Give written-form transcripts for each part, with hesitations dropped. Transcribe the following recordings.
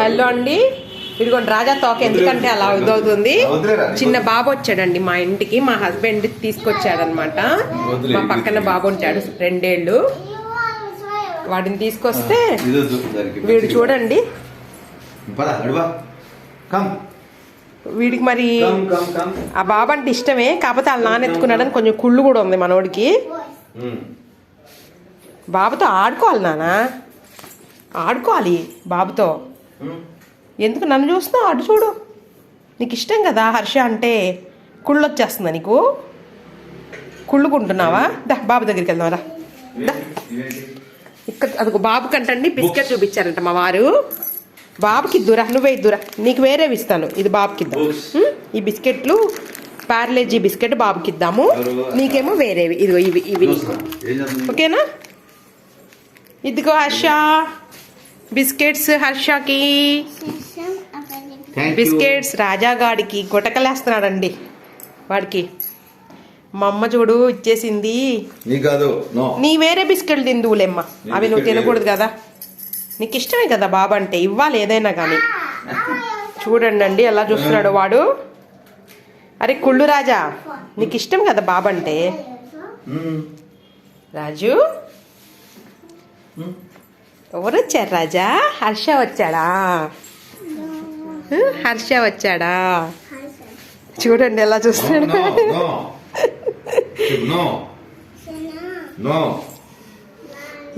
Hello అండి, ఇదిగోండి రాజా తోక ఎందుకంటే అలా అవుతుంది. చిన్న బాబు వచ్చాడండి మా ఇంటికి, మా హస్బెండ్ తీసుకొచ్చాడనమాట. మా పక్కన బాబు ఉంటాడు 2 ఏళ్ళు, వాడిని తీసుకొస్తే వీడు చూడండి, వీడికి మరి ఆ బాబు అంటే ఇష్టమే, కాకపోతే వాళ్ళ నాన్న ఎత్తుకున్నాడని కొంచెం కుళ్ళు కూడా ఉంది మనోడికి. బాబుతో ఆడుకోవాలి నాన్న, ఆడుకోవాలి బాబుతో. ఎందుకు నన్ను చూస్తున్నావు? అటు చూడు, నీకు ఇష్టం కదా హర్ష అంటే. కుళ్ళు వచ్చేస్తుందా నీకు? కుళ్ళుకుంటున్నావా? దా బాబు దగ్గరికి వెళ్దాం రా. ఇక్కడ అదొక బాబు కంటండి బిస్కెట్ చూపించారంట మా వారు. బాబుకి ఇద్దురా, నువ్వే ఇద్దురా, నీకు వేరేవి ఇస్తాను, ఇది బాబుకి ఇద్దాం. ఈ బిస్కెట్లు పార్లేజీ బిస్కెట్ బాబుకి ఇద్దాము, నీకేమో వేరేవి, ఇదిగో ఇవి ఇవి నీకు, ఓకేనా? ఇదిగో హర్ష బిస్కెట్స్, హర్షకి బిస్కెట్స్. రాజాగాడికి గుటకలేస్తున్నాడండి వాడికి. మా అమ్మ చూడు ఇచ్చేసింది, నీ వేరే బిస్కెట్లు తిందువులేమ్మా, అవి నువ్వు తినకూడదు కదా, నీకు ఇష్టమే కదా బాబు అంటే, ఇవ్వాలి ఏదైనా కానీ. చూడండి అండి ఎలా చూస్తున్నాడు వాడు. అరే కుళ్ళు రాజా, నీకు ఇష్టం కదా బాబు అంటే. రాజు ఎవరు వచ్చారు రాజా? హర్ష వచ్చాడా? హర్ష వచ్చాడా? చూడండి ఎలా చూస్తున్నాడు.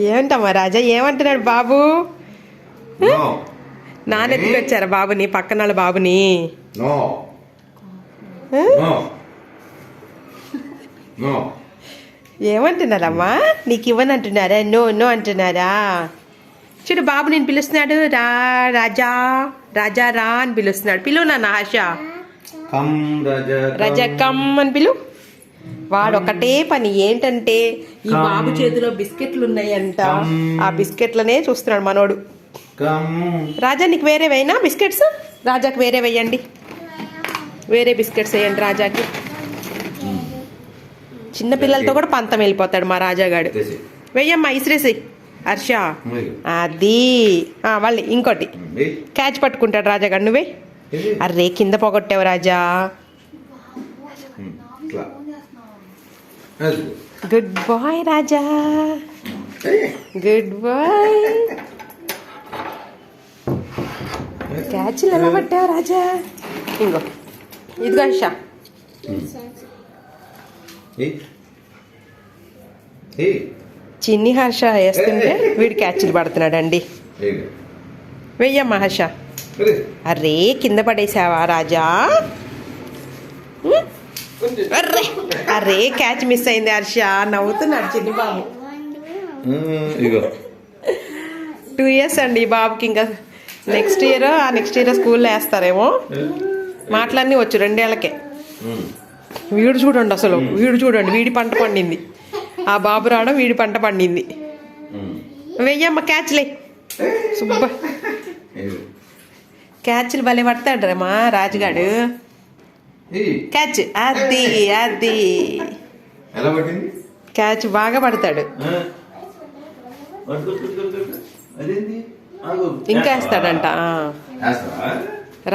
ఏమంటమ్మా రాజా, ఏమంటున్నాడు బాబు? నానెత్తుకు వచ్చారా బాబుని, పక్కన వాళ్ళ బాబుని? ఏమంటున్నారమ్మా? నీకు ఇవ్వని అంటున్నారా? నో నో అంటున్నారా? చూడు బాబు నేను పిలుస్తున్నాడు, రా రాజా, రాజా రా అని పిలుస్తున్నాడు. పిలువు నాన్న హర్ష, రాజా కమ్ అని పిలు. వాడు ఒకటే పని ఏంటంటే, ఈ బాబు చేతిలో బిస్కెట్లు ఉన్నాయంట, ఆ బిస్కెట్లనే చూస్తున్నాడు మనోడు. రాజా నీకు వేరే వేయనా బిస్కెట్స్? రాజాకి వేరే వేయండి, వేరే బిస్కెట్స్ వేయండి రాజాకి. చిన్నపిల్లలతో కూడా పంతం వెళ్ళిపోతాడు మా రాజాగాడు. వెయ్యమ్మా, ఇసిరేసి హర్ష. అది వాళ్ళు ఇంకోటి క్యాచ్ పట్టుకుంటాడు రాజాగాడు. నువ్వే అర్రే కింద పోగొట్టావు రాజా. గుడ్ బాయ్ రాజా, గుడ్ బాయ్. క్యాచ్లు ఎలా పట్టావు రాజా? ఇంకో ఇదిగో హర్ష. చిన్ని హర్ష వేస్తుంటే వీడు క్యాచ్లు పడుతున్నాడండి. వెయ్యమ్మా హర్ష. అర్రే కింద పడేసావా రాజా? అర్రే అర్రే క్యాచ్ మిస్ అయింది హర్ష. నవ్వుతున్నాడు చిన్ని బాబు. 2 years అండి ఈ బాబుకి. ఇంకా నెక్స్ట్ ఇయర్ స్కూల్లో వేస్తారేమో. మాటలన్నీ వచ్చు 2 ఏళ్ళకే. వీడు చూడండి అసలు, వీడు చూడండి, వీడి పంట పండింది. ఆ బాబు రావడం వీడి పంట పండింది. వెయ్యమ్మ క్యాచ్లే. సుబ్బ క్యాచ్లు భలే పడతాడు మా రాజుగాడు. క్యాచ్ అది అది క్యాచ్ బాగా పడతాడు. ఇంకా వేస్తాడంట.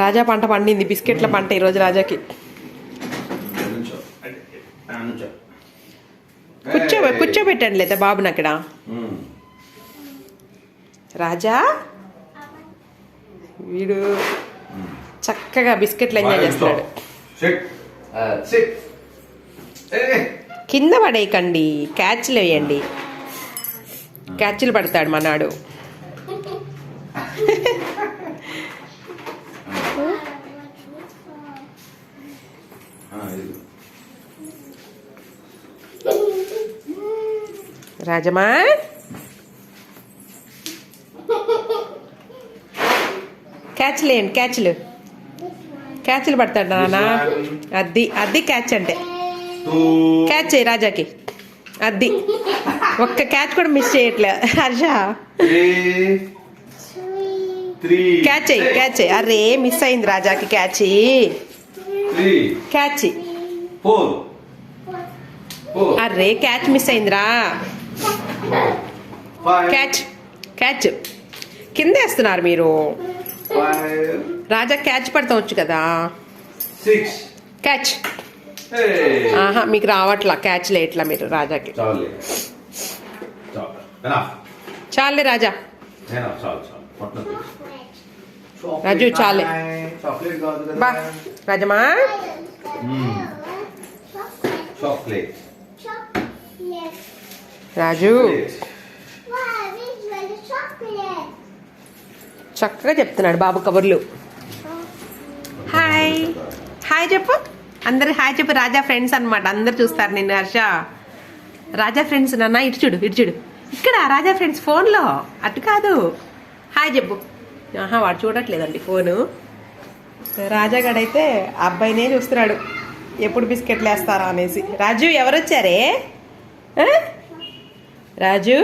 రాజా పంట పండింది, బిస్కెట్ల పంట ఈరోజు రాజాకి. కూర్చోబెట్టండి లేదా బాబుని అక్కడ. రాజా వీడు చక్కగా బిస్కెట్లు ఎంజాయ్ చేస్తాడు. కింద పడేయకండి, క్యాచ్లు వేయండి. క్యాచ్లు పడతాడు మనాడు. రాజమా క్యాచ్లు వేయండి, క్యాచ్లు పడతాడు నాన్న. అది అది క్యాచ్ అంటే. క్యాచ్ చేయి రాజాకి. అది ఒక్క క్యాచ్ కూడా మిస్ చేయట్లే హర్ష. క్యాచ్ చేయి. అరే మిస్ అయింది రాజాకి క్యాచ్. క్యాచ్ అరే క్యాచ్ మిస్ అయిందిరా. క్యాచ్ కింద వేస్తున్నారు మీరు. 5 రాజా క్యాచ్ పడతావచ్చు కదా. 6 క్యాచ్. Hey. ఆహా మీకు రావట్లా క్యాచ్ లేట్లా మీరు రాజాకి. చాలే చాలే రాజా. చాలు రాజు చాలే. చాక్లెట్ కాదు కదా బా రాజమా. చాక్లెట్ రాజు చక్కగా చెప్తున్నాడు బాబు కబుర్లు. హాయ్ హాయ్ చెప్పు అందరు హాయ్ చెప్పు. రాజా ఫ్రెండ్స్ అనమాట, అందరు చూస్తారు నిన్ను. హర్ష రాజా ఫ్రెండ్స్ నాన్న. ఇటు చూడు ఇటు చూడు, ఇక్కడ రాజా ఫ్రెండ్స్ ఫోన్లో, అటు కాదు. హాయ్ చెప్పు. ఆహా వాడు చూడట్లేదండి ఫోను. రాజాగాడైతే అబ్బాయినే చూస్తున్నాడు ఎప్పుడు బిస్కెట్లు వేస్తారా అనేసి. రాజు ఎవరు వచ్చారే? రాజు